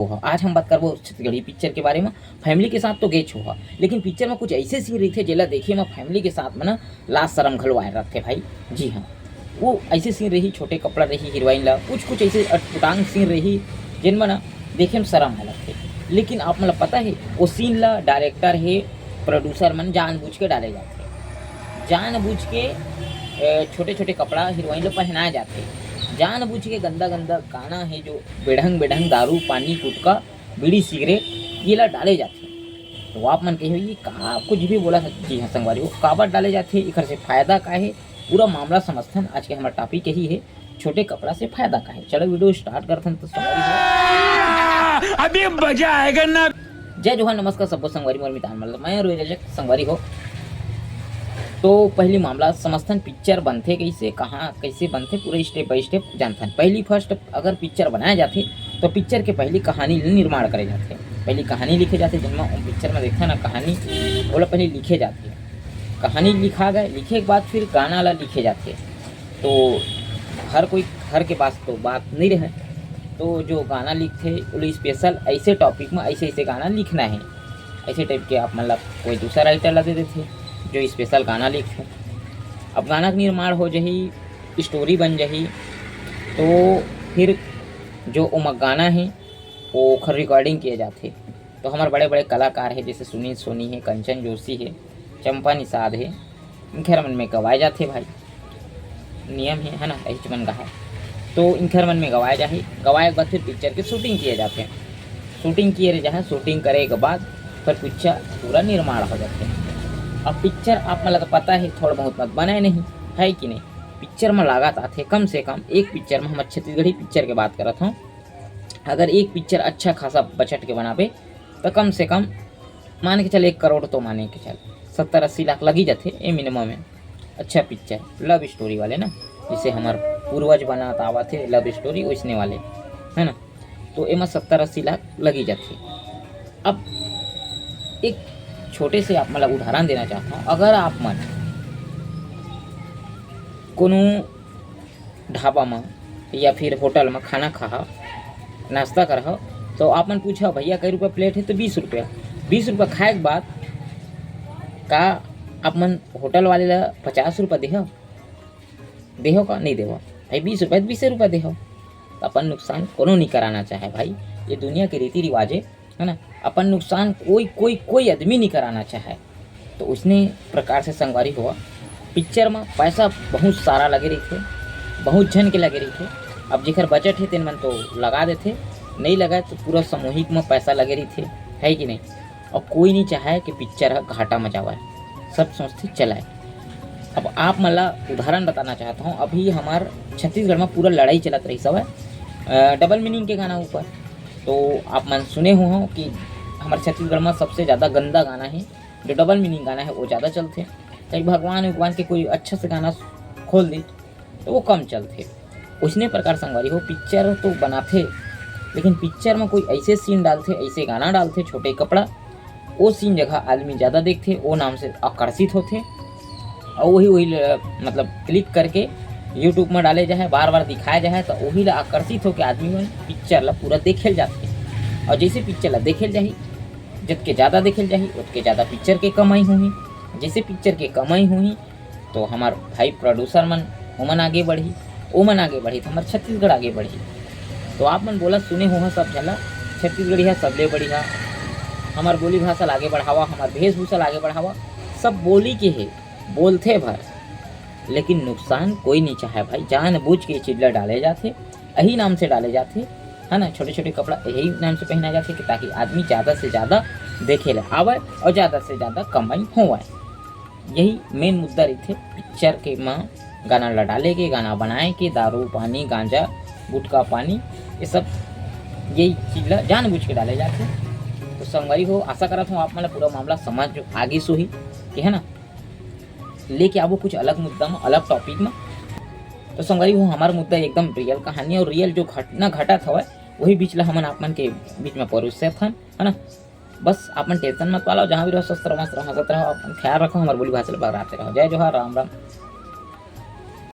आज हम बात करबो छत्तीसगढ़ी पिक्चर के बारे में। फैमिली के साथ तो गए छो, लेकिन पिक्चर में कुछ ऐसे सीन रही थे जेला देखे में फैमिली के साथ में ना लाज शर्म घलवाए रखते भाई। जी हाँ, वो ऐसे सीन रही, छोटे कपड़ा रही हीरोइन ला, कुछ ऐसे अटपुटांग सीन रही जिनमें ना देखे में शर्म आ लगते। लेकिन आप मतलब पता है वो सीन ला डायरेक्टर है, प्रोड्यूसर मन जानबूझ के डाले जाते, जानबूझ के छोटे छोटे कपड़ा हीरोइन ला पहनाए जाते, जानबूझ के गंदा गंदा गाना है जो बेढंग बेढंग दारू पानी गुटखा बीड़ी सिगरेट ये ला डाले जाते। तो आप मन कहे ये का कुछ भी बोला। जी हाँ संगवारी, वो काबर डाले जाते, इकर से फायदा का है, पूरा मामला समझथन। आज के हमारा टॉपिक यही है, छोटे कपड़ा से फायदा का है। चलो वीडियो स्टार्ट करथन। तो संगवारी अभी मजा आएगा ना। जय जोहार, नमस्कार सबको संगवारी मोर मितान मतलब मैं रोहित संगवारी हो। तो पहली मामला समझथन, पिक्चर बनते कैसे, कहाँ कैसे बनते, पूरे स्टेप बाय स्टेप जानथन। पहली फर्स्ट अगर पिक्चर बनाए जाते तो पिक्चर के पहली कहानी निर्माण करे जाते, पहली कहानी लिखे जाते। जिनमें पिक्चर में देखते ना कहानी बोला पहले लिखे जाते, कहानी लिखा गए, लिखे के बाद फिर गाना ला लिखे जाते। तो हर के पास तो बात नहीं रहे, तो जो गाना लिखते वो स्पेशल ऐसे टॉपिक में ऐसे गाना लिखना है, ऐसे टाइप के आप मतलब कोई दूसरा राइटर ला दे देते जो स्पेशल गाना लिखे। अब गाना का निर्माण हो जाही, स्टोरी बन जाही, तो फिर जो उमक गाना है वो खर रिकॉर्डिंग किए जाते। तो हमारे बड़े बड़े कलाकार हैं जैसे सुनील सोनी है, कंचन जोशी है, चंपा निषाद है, इनखर मन में गवाए जाते भाई, नियम है ना, ऐसे मन गा है। तो इनखर मन में गवाए जाए, गवाए के बाद फिर पिक्चर की शूटिंग किए जाते हैं। शूटिंग किए जाए, शूटिंग करे के बाद फिर पिक्चर पूरा निर्माण हो जाते हैं। अब पिक्चर आप मतलब पता है थोड़ा बहुत मत बनाए नहीं है कि नहीं, पिक्चर में लागत आते कम से कम। एक पिक्चर में हम छत्तीसगढ़ी पिक्चर के बात करत हूँ, अगर एक पिक्चर अच्छा खासा बजट के बनाबे तो कम से कम मान के चल 1 करोड़ तो माने के चल 70-80 लाख लगी जाते ए मिनिमम में। अच्छा पिक्चर लव स्टोरी वाले ना, जैसे हमार पूर्वज बना आवा थे लव स्टोरी वैसने वाले है ना, तो एमा 70-80 लाख लगी जाते। अब एक छोटे से आप मतलब उदाहरण देना चाहता हूँ, अगर आप मन कोनो ढाबा में या फिर होटल में खाना खा नाश्ता कर, तो आप मन पूछा भैया कई रुपये प्लेट है, तो 20 रुपया। 20 रुपया खाए के बाद का आप मन होटल वाले ला 50 रुपया देहो का नहीं देहो भाई, 20 रुपया 20 रुपया देहो। तो अपन नुकसान कोनो नहीं कराना चाहे भाई, ये दुनिया के रीति रिवाज है ना, अपन नुकसान कोई आदमी नहीं कराना चाहे। तो उसने प्रकार से संगवारी हुआ, पिक्चर में पैसा बहुत सारा लगे रही थे, बहुत जन के लगे रही थे। अब जेकर बजट है तेन मन तो लगा देते, नहीं लगाए तो पूरा सामूहिक में पैसा लगे रही थे, है कि नहीं। और कोई नहीं चाहे कि पिक्चर घाटा में जाए, सब सोचते चलाए। अब आप मतलब उदाहरण बताना चाहता हूँ, अभी हमार छत्तीसगढ़ में पूरा लड़ाई चलत रही सब है डबल मीनिंग के गाना ऊपर। तो आप मन सुने हो कि हमारे छत्तीसगढ़ में सबसे ज़्यादा गंदा गाना है जो डबल मीनिंग गाना है, वो ज़्यादा चलते। कहीं भगवान के कोई अच्छा से गाना खोल दे तो वो कम चलते। उसने प्रकार संगवारी हो, पिक्चर तो बनाते लेकिन पिक्चर में कोई ऐसे सीन डालते, ऐसे गाना डालते, छोटे कपड़ा, वो सीन जगह आदमी ज़्यादा देखते, वो नाम से आकर्षित होते और वही मतलब क्लिक करके यूट्यूब में डाले जाए, बार बार दिखाया जाए, तो वही ला आकर्षित होकर आदमी मन पिक्चर ला पूरा देखे जाते। और जैसे पिक्चर ला देखे जाही, जितके ज़्यादा देखे जाही उतके ज़्यादा पिक्चर के कमाई हुई। जैसे पिक्चर के कमाई हुई तो हमार भाई प्रोड्यूसर मन ओमन आगे बढ़ी, ओमन आगे बढ़ी तो हमारे छत्तीसगढ़ आगे बढ़ी। तो आप मन बोला सुने हो सब झला छत्तीसगढ़ी है सबले बढ़िया, हमार बोली भाषा आगे बढ़ावा, हमार वेशभूषा आगे बढ़ावा, सब बोली के है, बोलते भर, लेकिन नुकसान कोई नहीं चाहे भाई। जानबूझ के चीज डाले जाते, यही नाम से डाले जाते है ना, छोटे छोटे कपड़ा यही नाम से पहना जाते कि ताकि आदमी ज़्यादा से ज़्यादा देखे ला आवे और ज़्यादा से ज़्यादा कमाई होवाए। यही मेन मुद्दा रही थे पिक्चर के माँ, गाना ला डाले के, गाना बनाए के, दारू पानी गांजा गुटखा पानी ये सब यही चीज ला जानबूझ के डाले जाते। तो संगवारी हो, आशा करता हूँ आप मतलब पूरा मामला समझ आगे सो ही कि है ना, लेके आवो कुछ अलग मुद्दा में, अलग टॉपिक में। तो संगवारी हो, हमारा मुद्दा एकदम रियल कहानी और रियल जो घटना घटत हवा वही बीच ला हमन आप मन के बीच में परोसे थन, है ना। बस आपन टेंशन मत पालो, जहाँ भी रहो स्वस्थ रहो, मस्त रहो, हंसत रहो, अपन ख्याल रखो, हमारी बोली भाषा बराते रहो। जय जोहार, राम राम।